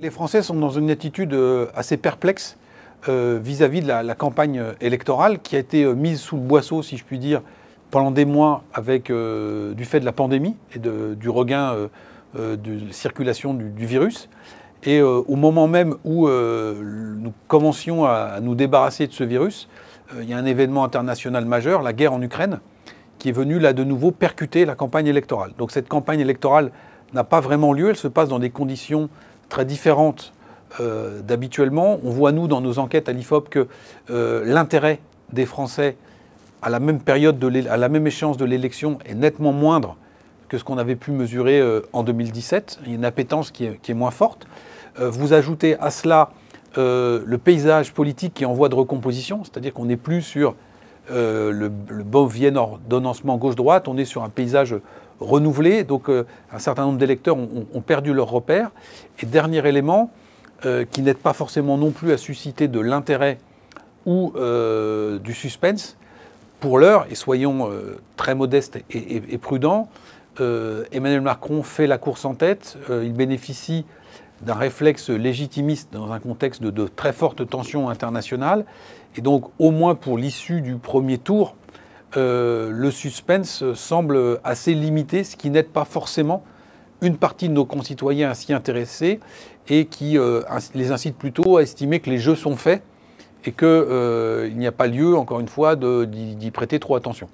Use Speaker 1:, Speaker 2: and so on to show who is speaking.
Speaker 1: Les Français sont dans une attitude assez perplexe vis-à-vis de la campagne électorale qui a été mise sous le boisseau, si je puis dire, pendant des mois avec du fait de la pandémie et du regain de circulation du virus. Et au moment même où nous commencions à nous débarrasser de ce virus, il y a un événement international majeur, la guerre en Ukraine, qui est venu là de nouveau percuter la campagne électorale. Donc cette campagne électorale n'a pas vraiment lieu, elle se passe dans des conditions très différentes d'habituellement. On voit, nous, dans nos enquêtes à l'IFOP, que l'intérêt des Français à la même période, à la même échéance de l'élection est nettement moindre que ce qu'on avait pu mesurer en 2017. Il y a une appétence qui est moins forte. Vous ajoutez à cela le paysage politique qui est en voie de recomposition, c'est-à-dire qu'on n'est plus sur le bon vieil ordonnancement gauche-droite, on est sur un paysage renouvelé, donc un certain nombre d'électeurs ont perdu leur repère. Et dernier élément, qui n'aide pas forcément non plus à susciter de l'intérêt ou du suspense, pour l'heure, et soyons très modestes et prudents, Emmanuel Macron fait la course en tête, il bénéficie d'un réflexe légitimiste dans un contexte de très forte tension internationale. Et donc, au moins pour l'issue du premier tour, le suspense semble assez limité, ce qui n'aide pas forcément une partie de nos concitoyens à s'y intéresser et qui les incite plutôt à estimer que les jeux sont faits et qu'il n'y a pas lieu, encore une fois, d'y prêter trop attention.